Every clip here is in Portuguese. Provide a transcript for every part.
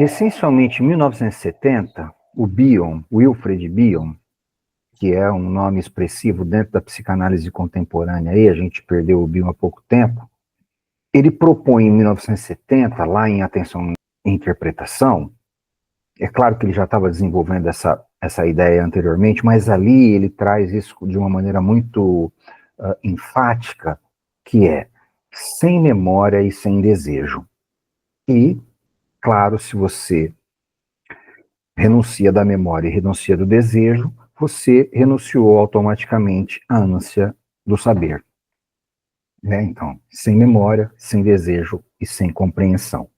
Essencialmente, em 1970, o Bion, Wilfred Bion, que é um nome expressivo dentro da psicanálise contemporânea, aí a gente perdeu o Bion há pouco tempo, ele propõe em 1970, lá em Atenção e Interpretação, é claro que ele já estava desenvolvendo essa ideia anteriormente, mas ali ele traz isso de uma maneira muito enfática, que é sem memória e sem desejo. E, claro, se você renuncia da memória e renuncia do desejo, você renunciou automaticamente à ânsia do saber. Né? Então, sem memória, sem desejo e sem compreensão.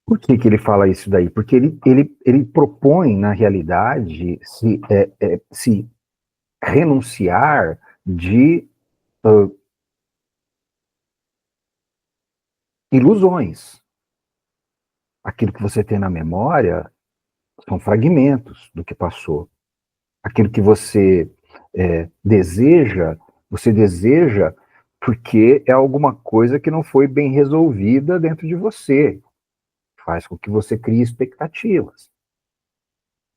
Por que ele fala isso daí? Porque ele propõe, na realidade, se renunciar de ilusões. Aquilo que você tem na memória são fragmentos do que passou. Aquilo que você você deseja porque é alguma coisa que não foi bem resolvida dentro de você. Faz com que você crie expectativas.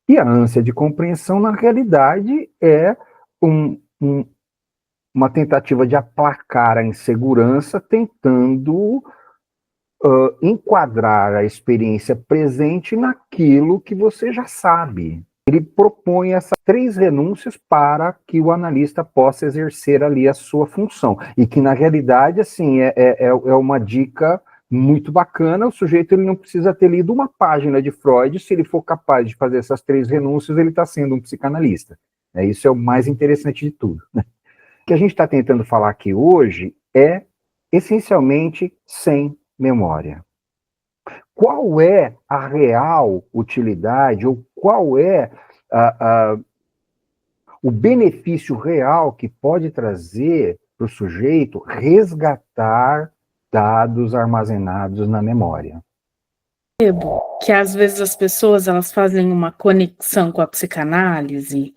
E a ânsia de compreensão, na realidade, é uma tentativa de aplacar a insegurança, tentando enquadrar a experiência presente naquilo que você já sabe. Ele propõe essas 3 renúncias para que o analista possa exercer ali a sua função. E que, na realidade, assim, é uma dica muito bacana. O sujeito ele não precisa ter lido uma página de Freud. Se ele for capaz de fazer essas 3 renúncias, ele está sendo um psicanalista. Isso é o mais interessante de tudo. O que a gente está tentando falar aqui hoje é, essencialmente, sem memória. Qual é a real utilidade, ou qual é o benefício real que pode trazer para o sujeito resgatar dados armazenados na memória? Que às vezes as pessoas elas fazem uma conexão com a psicanálise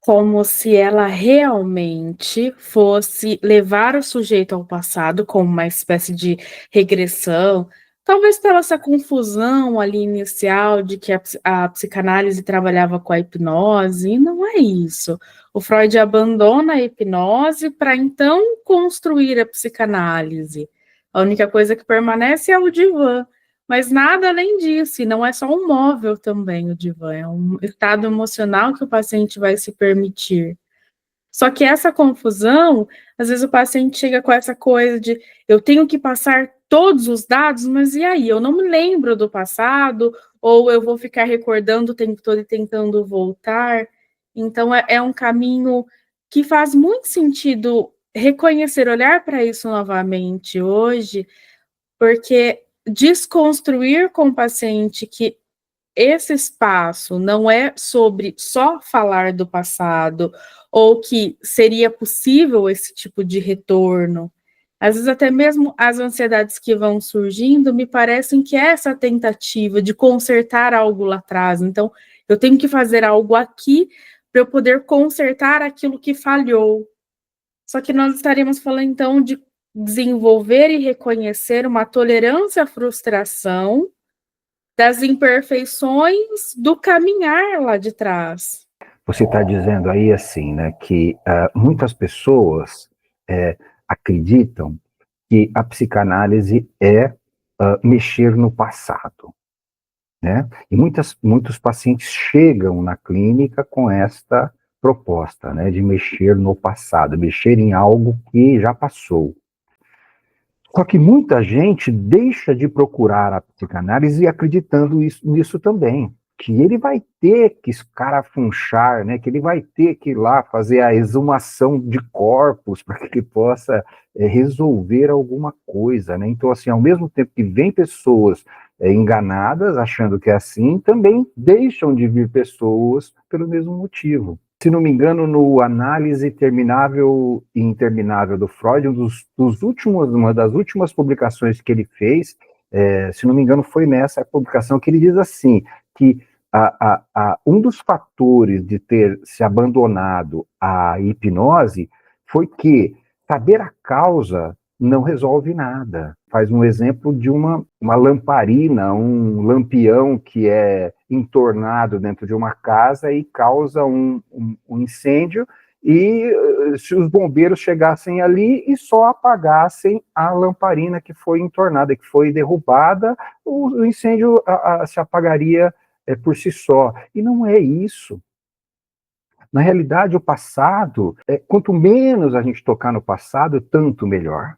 como se ela realmente fosse levar o sujeito ao passado como uma espécie de regressão, talvez pela essa confusão ali inicial de que a psicanálise trabalhava com a hipnose, e não é isso. O Freud abandona a hipnose para então construir a psicanálise. A única coisa que permanece é o divã. Mas nada além disso, e não é só um móvel também o divã, é um estado emocional que o paciente vai se permitir. Só que essa confusão, às vezes o paciente chega com essa coisa de eu tenho que passar todos os dados, mas e aí? Eu não me lembro do passado, ou eu vou ficar recordando o tempo todo e tentando voltar. Então é um caminho que faz muito sentido reconhecer, olhar para isso novamente hoje, porque desconstruir com o paciente que esse espaço não é sobre só falar do passado, ou que seria possível esse tipo de retorno. Às vezes até mesmo as ansiedades que vão surgindo me parecem que é essa tentativa de consertar algo lá atrás. Então, eu tenho que fazer algo aqui para eu poder consertar aquilo que falhou. Só que nós estaríamos falando, então, de desenvolver e reconhecer uma tolerância à frustração das imperfeições do caminhar lá de trás. Você está dizendo aí, assim, né, que muitas pessoas acreditam que a psicanálise é mexer no passado, né? E muitos pacientes chegam na clínica com esta proposta, né, de mexer no passado, mexer em algo que já passou. Só que muita gente deixa de procurar a psicanálise acreditando nisso também, que ele vai ter que escarafunchar, né, que ele vai ter que ir lá fazer a exumação de corpos para que ele possa resolver alguma coisa, né? Então, assim, ao mesmo tempo que vem pessoas enganadas, achando que é assim, também deixam de vir pessoas pelo mesmo motivo. Se não me engano, no Análise Terminável e Interminável do Freud, uma das últimas publicações que ele fez, se não me engano, foi nessa publicação que ele diz assim, que um dos fatores de ter se abandonado à hipnose foi que saber a causa não resolve nada. Faz um exemplo de uma lamparina, um lampião que é entornado dentro de uma casa e causa um incêndio, e se os bombeiros chegassem ali e só apagassem a lamparina que foi entornada, que foi derrubada, o incêndio se apagaria por si só. E não é isso. Na realidade, o passado, quanto menos a gente tocar no passado, tanto melhor.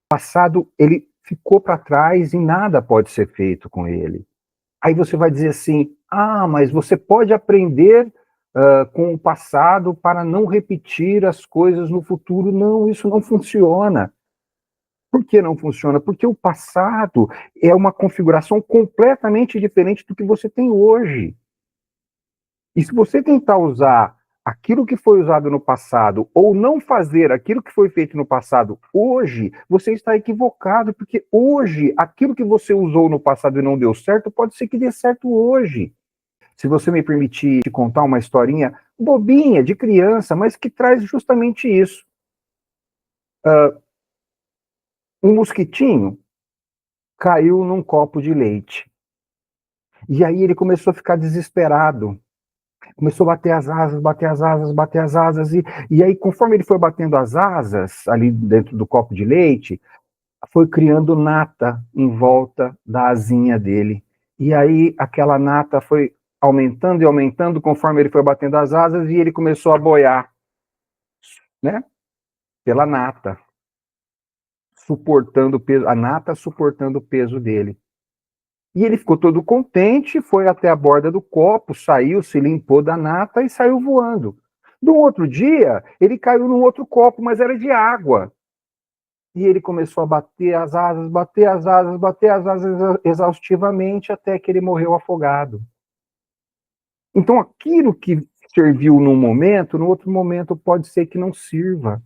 O passado, ele ficou para trás e nada pode ser feito com ele. Aí você vai dizer assim, mas você pode aprender com o passado para não repetir as coisas no futuro. Não, isso não funciona. Por que não funciona? Porque o passado é uma configuração completamente diferente do que você tem hoje. E se você tentar usar aquilo que foi usado no passado, ou não fazer aquilo que foi feito no passado hoje, você está equivocado, porque hoje, aquilo que você usou no passado e não deu certo, pode ser que dê certo hoje. Se você me permitir te contar uma historinha bobinha, de criança, mas que traz justamente isso. Um mosquitinho caiu num copo de leite. E aí ele começou a ficar desesperado. Começou a bater as asas, bater as asas, bater as asas, e aí, conforme ele foi batendo as asas, ali dentro do copo de leite, foi criando nata em volta da asinha dele. E aí, aquela nata foi aumentando e aumentando, conforme ele foi batendo as asas, e ele começou a boiar, né? Pela nata, suportando o peso, a nata suportando o peso dele. E ele ficou todo contente, foi até a borda do copo, saiu, se limpou da nata e saiu voando. No outro dia, ele caiu num outro copo, mas era de água. E ele começou a bater as asas, bater as asas, bater as asas exaustivamente, até que ele morreu afogado. Então, aquilo que serviu num momento, no outro momento pode ser que não sirva.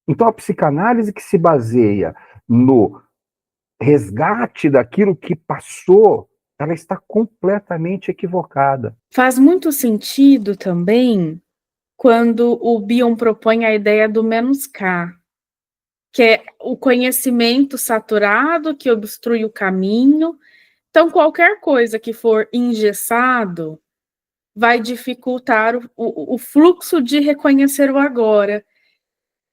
Então, a psicanálise que se baseia no resgate daquilo que passou, ela está completamente equivocada. Faz muito sentido também quando o Bion propõe a ideia do menos K, que é o conhecimento saturado que obstrui o caminho. Então, qualquer coisa que for engessado vai dificultar o fluxo de reconhecer o agora.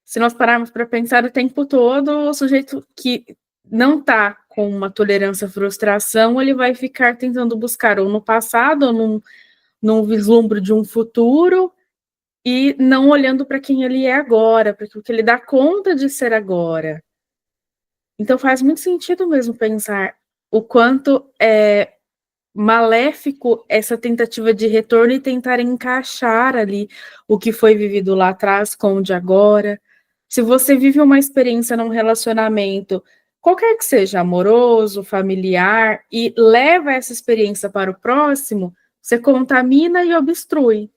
Se nós pararmos para pensar o tempo todo, o sujeito que não está com uma tolerância à frustração, ele vai ficar tentando buscar ou no passado, ou num vislumbre de um futuro, e não olhando para quem ele é agora, para o que ele dá conta de ser agora. Então faz muito sentido mesmo pensar o quanto é maléfico essa tentativa de retorno e tentar encaixar ali o que foi vivido lá atrás com o de agora. Se você vive uma experiência num relacionamento, qualquer que seja, amoroso, familiar, e leva essa experiência para o próximo, você contamina e obstrui.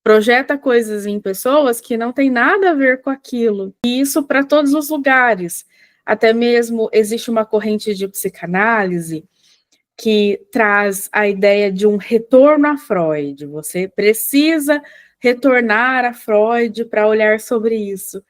Projeta coisas em pessoas que não tem nada a ver com aquilo. E isso para todos os lugares. Até mesmo existe uma corrente de psicanálise que traz a ideia de um retorno a Freud. Você precisa retornar a Freud para olhar sobre isso.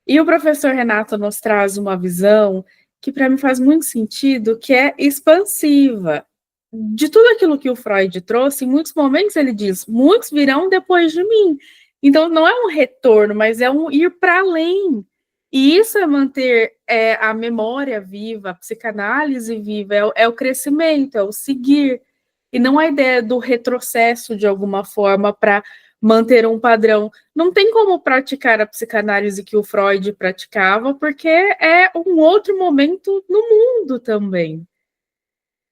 E o professor Renato nos traz uma visão que para mim faz muito sentido, que é expansiva. De tudo aquilo que o Freud trouxe, em muitos momentos ele diz, muitos virão depois de mim. Então não é um retorno, mas é um ir para além. E isso é manter a memória viva, a psicanálise viva, é o crescimento, é o seguir. E não a ideia do retrocesso de alguma forma para manter um padrão. Não tem como praticar a psicanálise que o Freud praticava, porque é um outro momento no mundo também.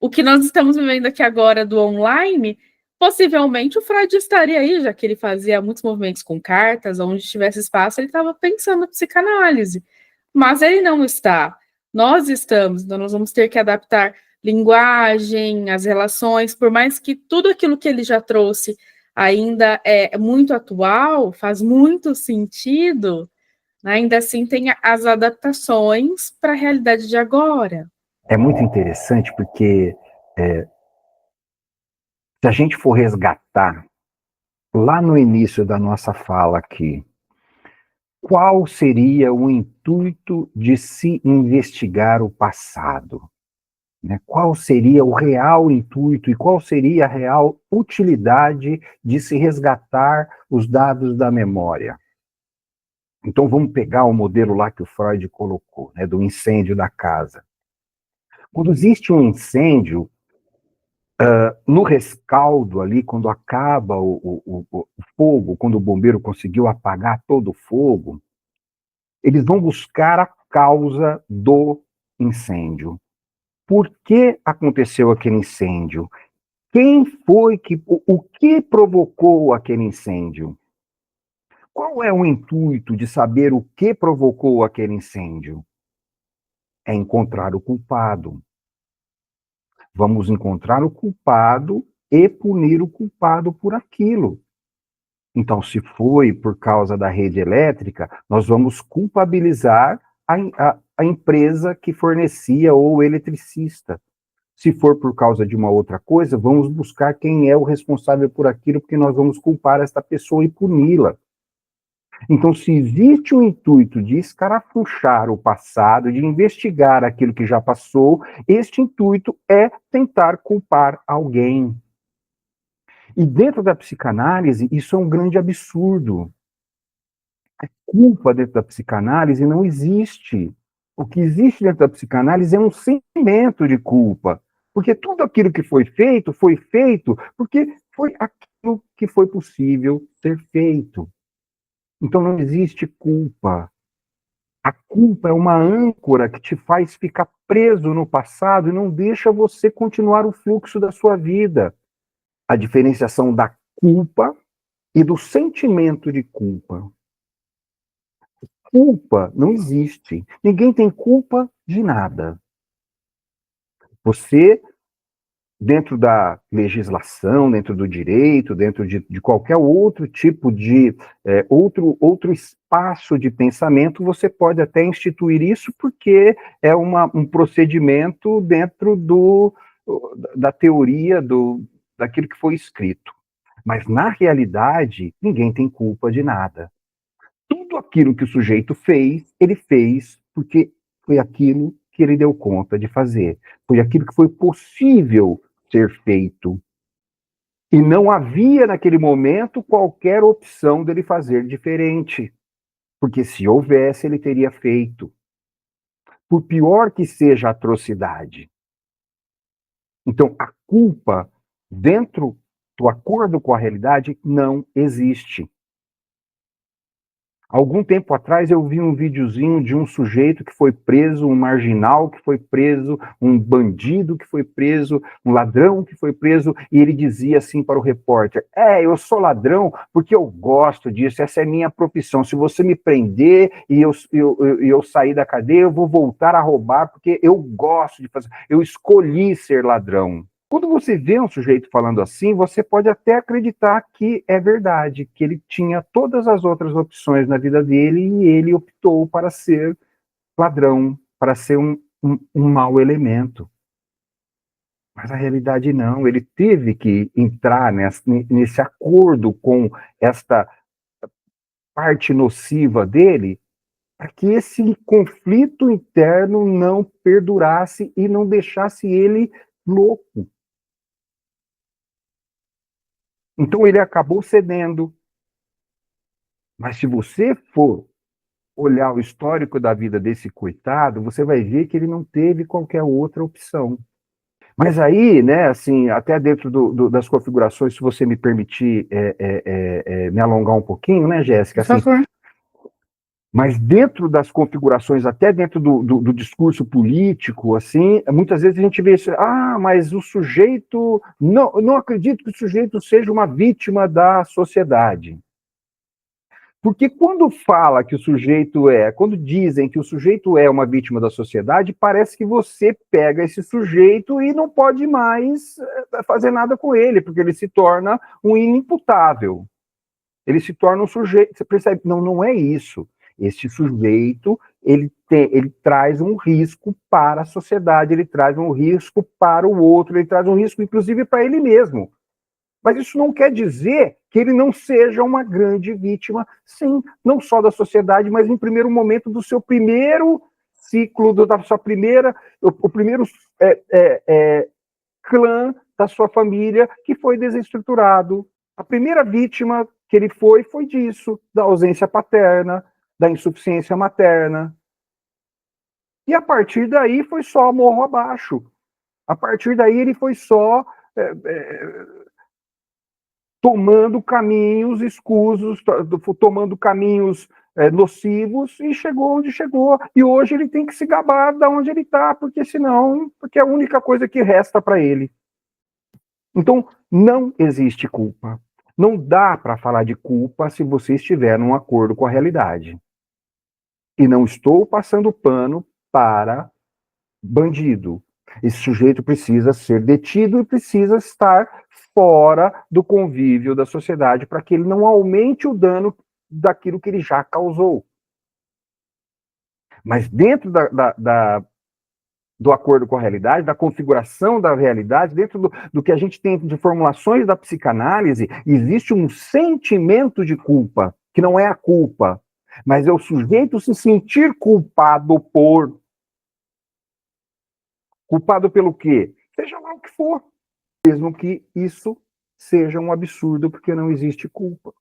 O que nós estamos vivendo aqui agora do online, possivelmente o Freud estaria aí, já que ele fazia muitos movimentos com cartas, onde tivesse espaço, ele estava pensando na psicanálise. Mas ele não está. Nós estamos, então nós vamos ter que adaptar linguagem, as relações, por mais que tudo aquilo que ele já trouxe ainda é muito atual, faz muito sentido, né? Ainda assim tem as adaptações para a realidade de agora. É muito interessante porque se a gente for resgatar lá no início da nossa fala aqui, qual seria o intuito de se investigar o passado? Né? Qual seria o real intuito e qual seria a real utilidade de se resgatar os dados da memória? Então vamos pegar o modelo lá que o Freud colocou, né, do incêndio da casa. Quando existe um incêndio, no rescaldo ali, quando acaba o fogo, quando o bombeiro conseguiu apagar todo o fogo, eles vão buscar a causa do incêndio. Por que aconteceu aquele incêndio? Quem foi que, o que provocou aquele incêndio? Qual é o intuito de saber o que provocou aquele incêndio? É encontrar o culpado. Vamos encontrar o culpado e punir o culpado por aquilo. Então, se foi por causa da rede elétrica, nós vamos culpabilizar a empresa que fornecia ou o eletricista. Se for por causa de uma outra coisa, vamos buscar quem é o responsável por aquilo, porque nós vamos culpar esta pessoa e puni-la. Então, se existe o intuito de escarafunchar o passado, de investigar aquilo que já passou, este intuito é tentar culpar alguém. E dentro da psicanálise, isso é um grande absurdo. A culpa dentro da psicanálise não existe. O que existe dentro da psicanálise é um sentimento de culpa. Porque tudo aquilo que foi feito porque foi aquilo que foi possível ser feito. Então não existe culpa. A culpa é uma âncora que te faz ficar preso no passado e não deixa você continuar o fluxo da sua vida. A diferenciação da culpa e do sentimento de culpa. Culpa não existe. Ninguém tem culpa de nada. Você, dentro da legislação, dentro do direito, dentro de qualquer outro tipo de outro espaço de pensamento, você pode até instituir isso porque é um procedimento dentro da teoria daquilo que foi escrito. Mas, na realidade, ninguém tem culpa de nada. Tudo aquilo que o sujeito fez, ele fez porque foi aquilo que ele deu conta de fazer. Foi aquilo que foi possível ser feito. E não havia, naquele momento, qualquer opção dele fazer diferente. Porque se houvesse, ele teria feito. Por pior que seja a atrocidade. Então, a culpa, dentro do acordo com a realidade, não existe. Algum tempo atrás eu vi um videozinho de um sujeito que foi preso, um marginal que foi preso, um bandido que foi preso, um ladrão que foi preso, e ele dizia assim para o repórter: eu sou ladrão porque eu gosto disso, essa é minha profissão, se você me prender e eu sair da cadeia, eu vou voltar a roubar porque eu gosto de fazer, eu escolhi ser ladrão. Quando você vê um sujeito falando assim, você pode até acreditar que é verdade, que ele tinha todas as outras opções na vida dele e ele optou para ser ladrão, para ser um mau elemento. Mas a realidade não, ele teve que entrar nesse acordo com esta parte nociva dele, para que esse conflito interno não perdurasse e não deixasse ele louco. Então ele acabou cedendo. Mas se você for olhar o histórico da vida desse coitado, você vai ver que ele não teve qualquer outra opção. Mas aí, né, assim, até dentro das configurações, se você me permitir me alongar um pouquinho, né, Jéssica? Assim, mas dentro das configurações, até dentro do discurso político, assim, muitas vezes a gente vê isso, mas o sujeito, não acredito que o sujeito seja uma vítima da sociedade. Porque quando fala que o sujeito quando dizem que o sujeito é uma vítima da sociedade, parece que você pega esse sujeito e não pode mais fazer nada com ele, porque ele se torna um inimputável. Ele se torna um sujeito, você percebe? Não é isso. Este sujeito, ele traz um risco para a sociedade, ele traz um risco para o outro, ele traz um risco, inclusive, para ele mesmo. Mas isso não quer dizer que ele não seja uma grande vítima, sim, não só da sociedade, mas em primeiro momento do seu primeiro ciclo, da sua primeira, o primeiro clã da sua família que foi desestruturado. A primeira vítima que ele foi disso, da ausência paterna, da insuficiência materna. E a partir daí foi só morro abaixo. A partir daí ele foi só tomando caminhos escusos, tomando caminhos nocivos, e chegou onde chegou. E hoje ele tem que se gabar de onde ele está, porque é a única coisa que resta para ele. Então, não existe culpa. Não dá para falar de culpa se você estiver num acordo com a realidade. E não estou passando pano para bandido. Esse sujeito precisa ser detido e precisa estar fora do convívio da sociedade para que ele não aumente o dano daquilo que ele já causou. Mas dentro do acordo com a realidade, da configuração da realidade, dentro do que a gente tem de formulações da psicanálise, existe um sentimento de culpa, que não é a culpa, mas é o sujeito se sentir culpado por. Culpado pelo quê? Seja lá o que for. Mesmo que isso seja um absurdo, porque não existe culpa.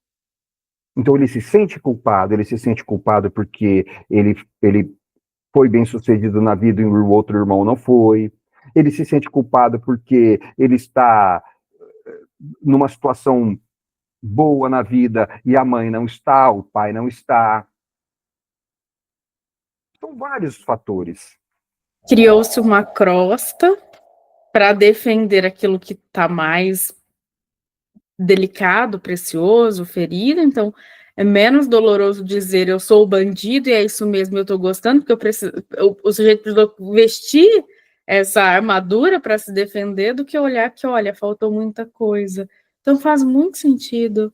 Então ele se sente culpado porque ele foi bem sucedido na vida e o outro irmão não foi. Ele se sente culpado porque ele está numa situação boa na vida e a mãe não está, o pai não está. São vários fatores. Criou-se uma crosta para defender aquilo que está mais delicado, precioso, ferido. Então, é menos doloroso dizer eu sou o bandido e é isso mesmo, eu estou gostando, porque o sujeito precisa vestir essa armadura para se defender, do que olhar que, olha, faltou muita coisa. Então, faz muito sentido.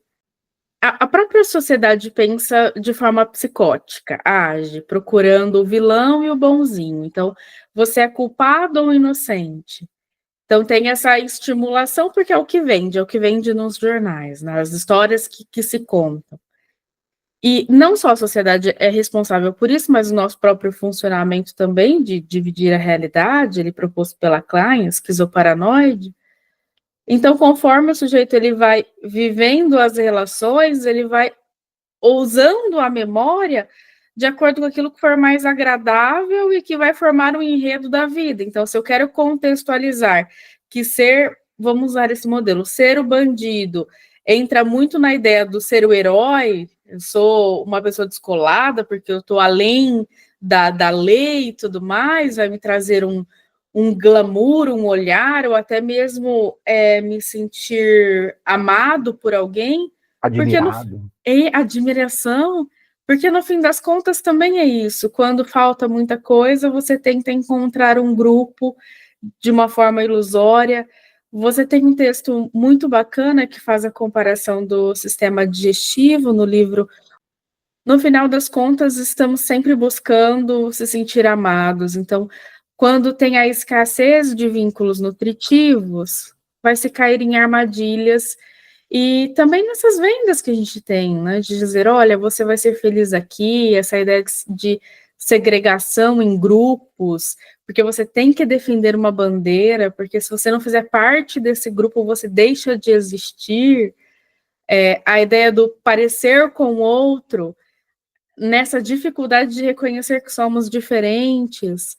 A própria sociedade pensa de forma psicótica, age procurando o vilão e o bonzinho. Então, você é culpado ou inocente? Então, tem essa estimulação, porque é o que vende nos jornais, nas histórias que se contam. E não só a sociedade é responsável por isso, mas o nosso próprio funcionamento também, de dividir a realidade, ele proposto pela Klein, esquizoparanoide. Então, conforme o sujeito ele vai vivendo as relações, ele vai usando a memória de acordo com aquilo que for mais agradável e que vai formar o enredo da vida. Então, se eu quero contextualizar que vamos usar esse modelo, ser o bandido entra muito na ideia do ser o herói, eu sou uma pessoa descolada porque eu estou além da lei e tudo mais, vai me trazer um glamour, um olhar, ou até mesmo me sentir amado por alguém. Admirado. Admiração, porque no fim das contas também é isso. Quando falta muita coisa, você tenta encontrar um grupo de uma forma ilusória. Você tem um texto muito bacana que faz a comparação do sistema digestivo no livro. No final das contas, estamos sempre buscando se sentir amados. Então, quando tem a escassez de vínculos nutritivos, vai se cair em armadilhas. E também nessas vendas que a gente tem, né, de dizer, olha, você vai ser feliz aqui, essa ideia de segregação em grupos, porque você tem que defender uma bandeira, porque se você não fizer parte desse grupo, você deixa de existir. A ideia do parecer com o outro, nessa dificuldade de reconhecer que somos diferentes.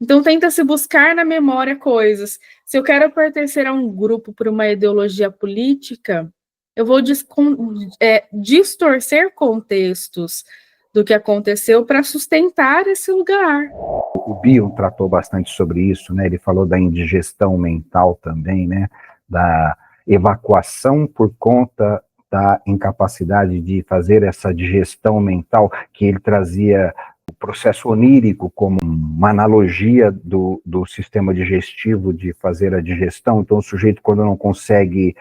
Então, tenta-se buscar na memória coisas. Se eu quero pertencer a um grupo por uma ideologia política, eu vou distorcer contextos do que aconteceu para sustentar esse lugar. O Bion tratou bastante sobre isso, né? Ele falou da indigestão mental também, né? Da evacuação por conta da incapacidade de fazer essa digestão mental, que ele trazia o processo onírico como uma analogia do sistema digestivo de fazer a digestão. Então, o sujeito, quando não consegue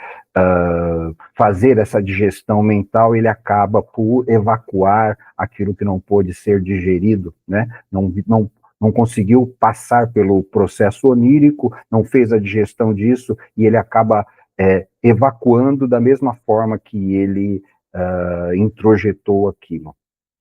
fazer essa digestão mental, ele acaba por evacuar aquilo que não pôde ser digerido, né? Não conseguiu passar pelo processo onírico, não fez a digestão disso, e ele acaba evacuando da mesma forma que ele introjetou aquilo.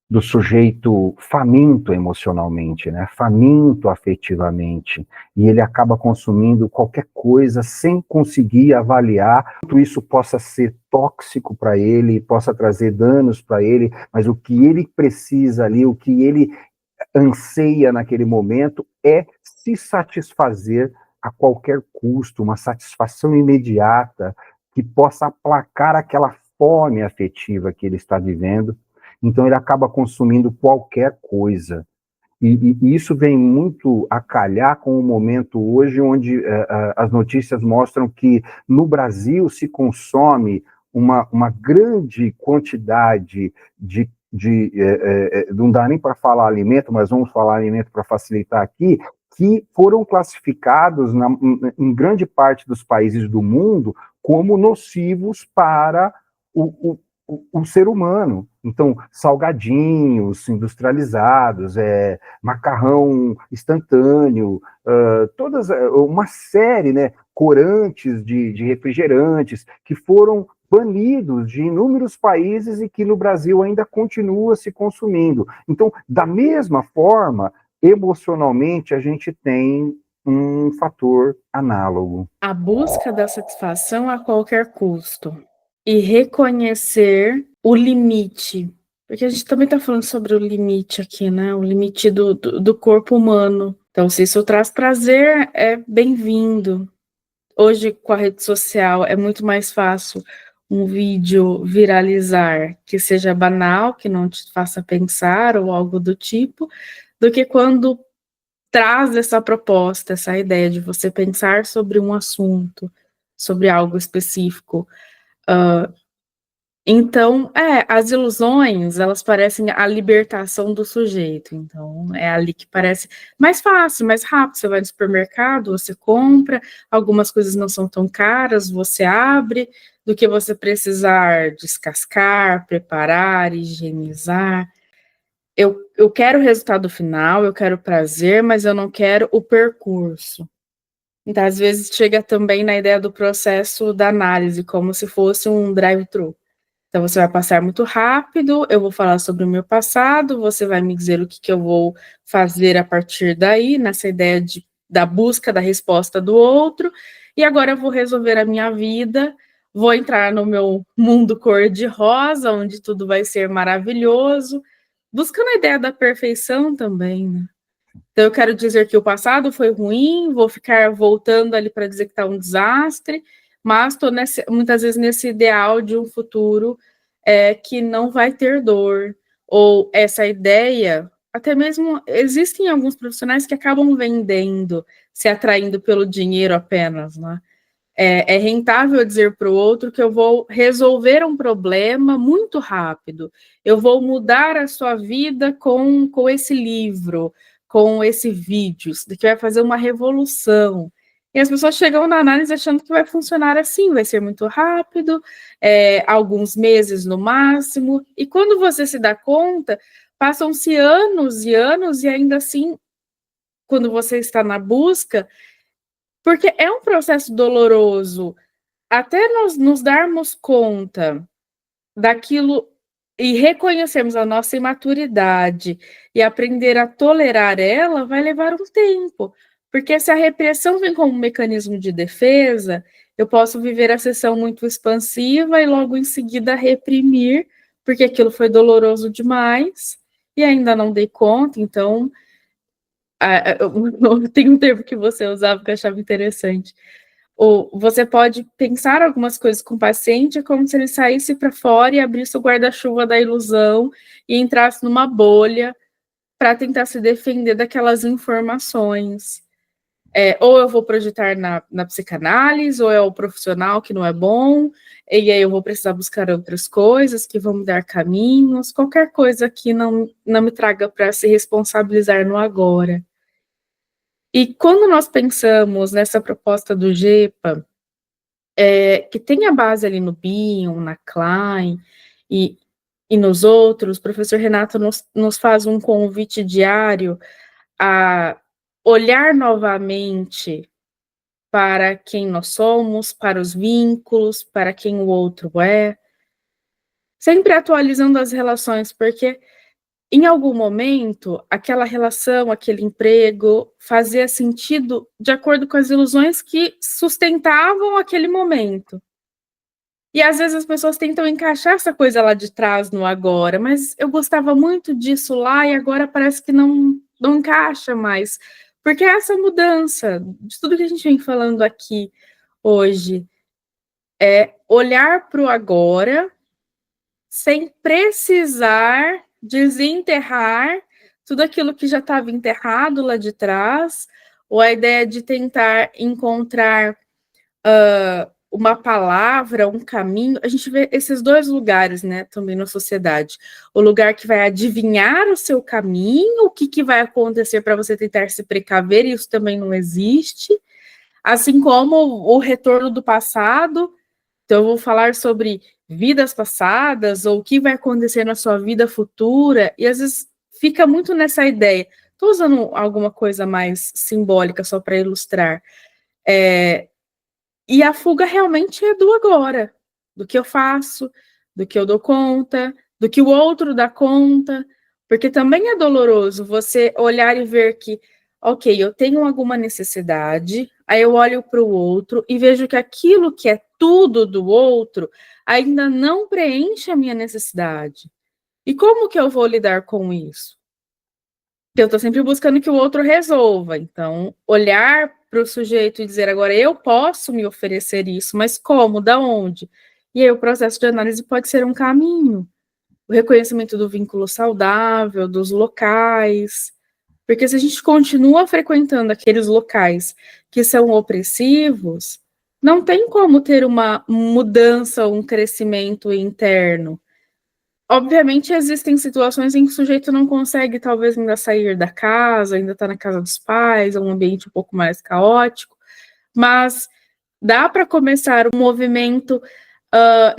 Do sujeito faminto emocionalmente, né? Faminto afetivamente, e ele acaba consumindo qualquer coisa sem conseguir avaliar quanto isso possa ser tóxico para ele, possa trazer danos para ele, mas o que ele precisa ali, o que ele anseia naquele momento é se satisfazer a qualquer custo, uma satisfação imediata que possa aplacar aquela fome afetiva que ele está vivendo. Então ele acaba consumindo qualquer coisa. E isso vem muito a calhar com o momento hoje, onde as notícias mostram que no Brasil se consome uma grande quantidade não dá nem para falar alimento, mas vamos falar alimento para facilitar aqui, que foram classificados em grande parte dos países do mundo como nocivos para o ser humano. Então, salgadinhos industrializados, macarrão instantâneo, uma série, né, corantes de refrigerantes que foram banidos de inúmeros países e que no Brasil ainda continua se consumindo. Então, da mesma forma, emocionalmente, a gente tem um fator análogo. A busca da satisfação a qualquer custo e reconhecer o limite, porque a gente também está falando sobre o limite aqui, né? O limite do corpo humano. Então, se isso traz prazer, é bem-vindo. Hoje, com a rede social, é muito mais fácil um vídeo viralizar que seja banal, que não te faça pensar ou algo do tipo, do que quando traz essa proposta, essa ideia de você pensar sobre um assunto, sobre algo específico. Então, as ilusões, elas parecem a libertação do sujeito. Então, é ali que parece mais fácil, mais rápido. Você vai no supermercado, você compra, algumas coisas não são tão caras, você abre, do que você precisar descascar, preparar, higienizar. Eu quero o resultado final, eu quero prazer, mas eu não quero o percurso. Então, às vezes, chega também na ideia do processo da análise, como se fosse um drive-thru. Então, você vai passar muito rápido, eu vou falar sobre o meu passado, você vai me dizer o que eu vou fazer a partir daí, nessa ideia da busca da resposta do outro, e agora eu vou resolver a minha vida, vou entrar no meu mundo cor-de-rosa, onde tudo vai ser maravilhoso, buscando a ideia da perfeição também, né? Então, eu quero dizer que o passado foi ruim, vou ficar voltando ali para dizer que está um desastre, mas estou muitas vezes nesse ideal de um futuro que não vai ter dor, ou essa ideia, até mesmo existem alguns profissionais que acabam vendendo, se atraindo pelo dinheiro apenas, né? É rentável dizer para o outro que eu vou resolver um problema muito rápido, eu vou mudar a sua vida com esse livro, com esse vídeo, isso daqui vai fazer uma revolução. E as pessoas chegam na análise achando que vai funcionar assim, vai ser muito rápido, alguns meses no máximo, e quando você se dá conta, passam-se anos e anos, e ainda assim, quando você está na busca, porque é um processo doloroso, até nós nos darmos conta daquilo e reconhecermos a nossa imaturidade e aprender a tolerar ela, vai levar um tempo. Porque se a repressão vem como um mecanismo de defesa, eu posso viver a sessão muito expansiva e logo em seguida reprimir, porque aquilo foi doloroso demais e ainda não dei conta, então tem um termo que você usava que eu achava interessante. Ou você pode pensar algumas coisas com o paciente como se ele saísse para fora e abrisse o guarda-chuva da ilusão e entrasse numa bolha para tentar se defender daquelas informações. Ou eu vou projetar na psicanálise, ou é o profissional que não é bom, e aí eu vou precisar buscar outras coisas que vão me dar caminhos, qualquer coisa que não me traga para se responsabilizar no agora. E quando nós pensamos nessa proposta do GEPA, que tem a base ali no Bion, na Klein e nos outros, o professor Renato nos faz um convite diário a olhar novamente para quem nós somos, para os vínculos, para quem o outro é. Sempre atualizando as relações, porque em algum momento, aquela relação, aquele emprego fazia sentido de acordo com as ilusões que sustentavam aquele momento. E às vezes as pessoas tentam encaixar essa coisa lá de trás no agora, mas eu gostava muito disso lá e agora parece que não encaixa mais. Porque essa mudança, de tudo que a gente vem falando aqui hoje, é olhar para o agora sem precisar desenterrar tudo aquilo que já estava enterrado lá de trás, ou a ideia de tentar encontrar uma palavra, um caminho. A gente vê esses dois lugares, né, também na sociedade. O lugar que vai adivinhar o seu caminho, o que vai acontecer para você tentar se precaver, e isso também não existe. Assim como o retorno do passado. Então, eu vou falar sobre vidas passadas ou o que vai acontecer na sua vida futura, e às vezes fica muito nessa ideia. Estou usando alguma coisa mais simbólica só para ilustrar. E a fuga realmente é do agora, do que eu faço, do que eu dou conta, do que o outro dá conta, porque também é doloroso você olhar e ver que, ok, eu tenho alguma necessidade, aí eu olho para o outro e vejo que aquilo que é tudo do outro ainda não preenche a minha necessidade. E como que eu vou lidar com isso? Eu estou sempre buscando que o outro resolva. Então, olhar para o sujeito e dizer, agora eu posso me oferecer isso, mas como? Da onde? E aí o processo de análise pode ser um caminho. O reconhecimento do vínculo saudável, dos locais. Porque se a gente continua frequentando aqueles locais que são opressivos, não tem como ter uma mudança, um crescimento interno. Obviamente, existem situações em que o sujeito não consegue, talvez, ainda sair da casa, ainda está na casa dos pais, é um ambiente um pouco mais caótico, mas dá para começar um movimento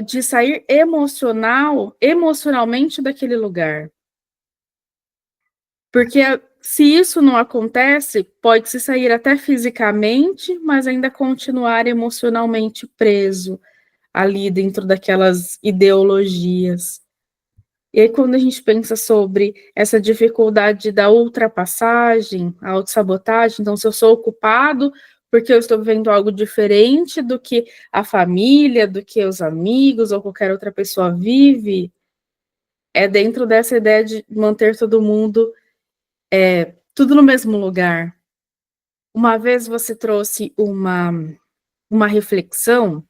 de sair emocionalmente daquele lugar. Porque se isso não acontece, pode-se sair até fisicamente, mas ainda continuar emocionalmente preso ali dentro daquelas ideologias. E aí, quando a gente pensa sobre essa dificuldade da ultrapassagem, a autossabotagem, então, se eu sou ocupado porque eu estou vivendo algo diferente do que a família, do que os amigos ou qualquer outra pessoa vive, é dentro dessa ideia de manter todo mundo tudo no mesmo lugar. Uma vez você trouxe uma reflexão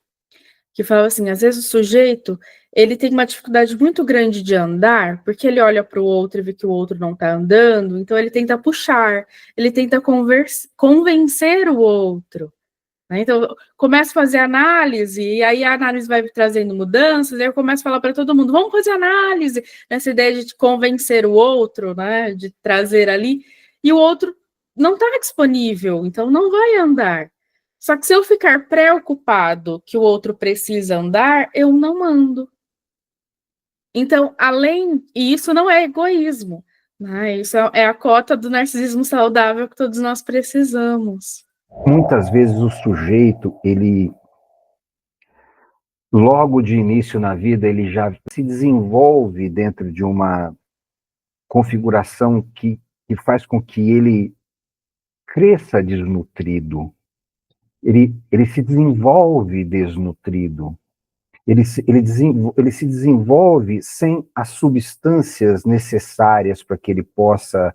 que fala assim, às vezes o sujeito, ele tem uma dificuldade muito grande de andar, porque ele olha para o outro e vê que o outro não está andando, então ele tenta puxar, ele tenta convencer o outro. Né? Então, começa a fazer análise, e aí a análise vai trazendo mudanças, e aí eu começo a falar para todo mundo, vamos fazer análise, nessa ideia de convencer o outro, né, de trazer ali, e o outro não está disponível, então não vai andar. Só que se eu ficar preocupado que o outro precisa andar, eu não ando. Então, e isso não é egoísmo, né? Isso é a cota do narcisismo saudável que todos nós precisamos. Muitas vezes o sujeito, ele, logo de início na vida, ele já se desenvolve dentro de uma configuração que faz com que ele cresça desnutrido. Ele se desenvolve desnutrido. Ele se desenvolve sem as substâncias necessárias para que ele possa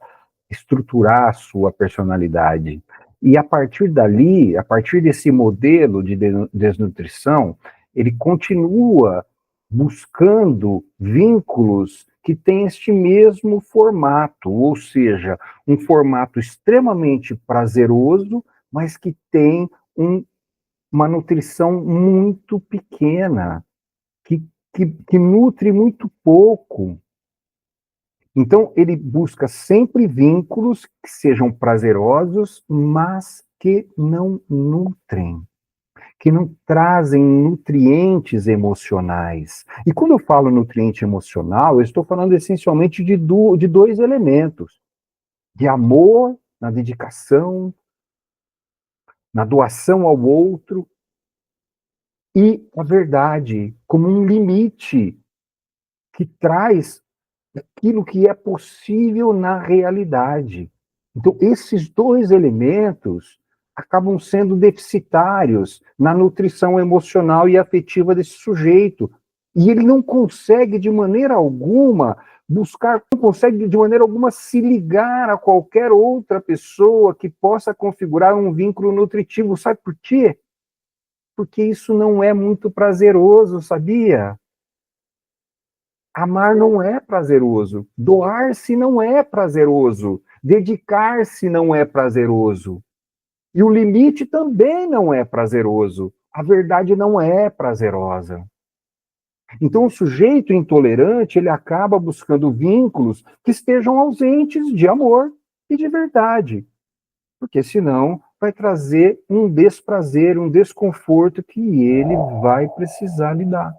estruturar a sua personalidade. E a partir dali, a partir desse modelo de desnutrição, ele continua buscando vínculos que têm este mesmo formato, ou seja, um formato extremamente prazeroso, mas que tem uma nutrição muito pequena, que nutre muito pouco. Então, ele busca sempre vínculos que sejam prazerosos, mas que não nutrem, que não trazem nutrientes emocionais. E quando eu falo nutriente emocional, eu estou falando essencialmente de dois elementos: de amor, na dedicação, na doação ao outro, e a verdade como um limite que traz aquilo que é possível na realidade. Então, esses dois elementos acabam sendo deficitários na nutrição emocional e afetiva desse sujeito. E ele não consegue, de maneira alguma, buscar, não consegue, de maneira alguma, se ligar a qualquer outra pessoa que possa configurar um vínculo nutritivo. Sabe por quê? Porque isso não é muito prazeroso, sabia? Amar não é prazeroso. Doar-se não é prazeroso. Dedicar-se não é prazeroso. E o limite também não é prazeroso. A verdade não é prazerosa. Então, o sujeito intolerante, ele acaba buscando vínculos que estejam ausentes de amor e de verdade. Porque senão vai trazer um desprazer, um desconforto que ele vai precisar lidar.